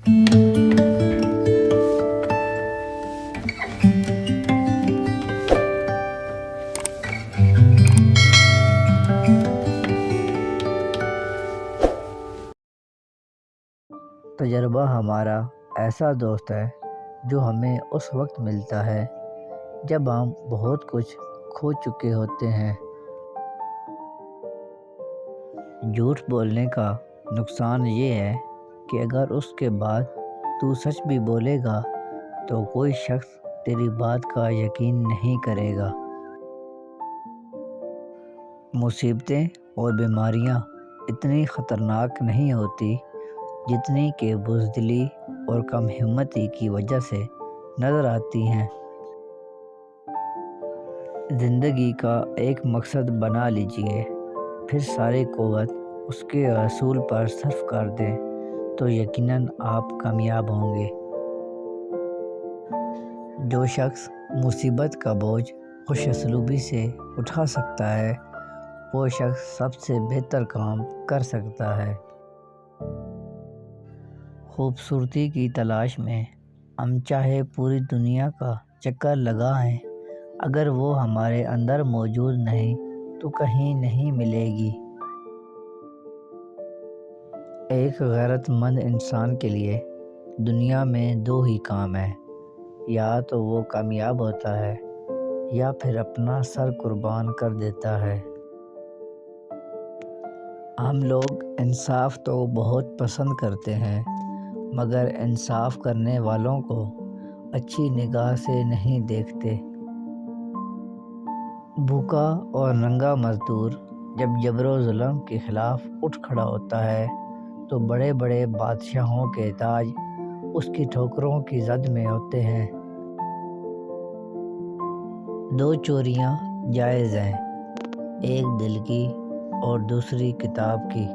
تجربہ ہمارا ایسا دوست ہے جو ہمیں اس وقت ملتا ہے جب ہم بہت کچھ کھو چکے ہوتے ہیں۔ جھوٹ بولنے کا نقصان یہ ہے کہ اگر اس کے بعد تو سچ بھی بولے گا تو کوئی شخص تیری بات کا یقین نہیں کرے گا۔ مصیبتیں اور بیماریاں اتنی خطرناک نہیں ہوتی جتنی کہ بزدلی اور کم ہمتی کی وجہ سے نظر آتی ہیں۔ زندگی کا ایک مقصد بنا لیجئے، پھر ساری قوت اس کے اصول پر صرف کر دیں تو یقیناً آپ کامیاب ہوں گے۔ جو شخص مصیبت کا بوجھ خوش اسلوبی سے اٹھا سکتا ہے وہ شخص سب سے بہتر کام کر سکتا ہے۔ خوبصورتی کی تلاش میں ہم چاہے پوری دنیا کا چکر لگائیں، اگر وہ ہمارے اندر موجود نہیں تو کہیں نہیں ملے گی۔ ایک غیرت مند انسان کے لیے دنیا میں دو ہی کام ہیں، یا تو وہ کامیاب ہوتا ہے یا پھر اپنا سر قربان کر دیتا ہے۔ ہم لوگ انصاف تو بہت پسند کرتے ہیں مگر انصاف کرنے والوں کو اچھی نگاہ سے نہیں دیکھتے۔ بھوکا اور ننگا مزدور جب جبر و ظلم کے خلاف اٹھ کھڑا ہوتا ہے تو بڑے بڑے بادشاہوں کے تاج اس کی ٹھوکروں کی زد میں ہوتے ہیں۔ دو چوریاں جائز ہیں، ایک دل کی اور دوسری کتاب کی۔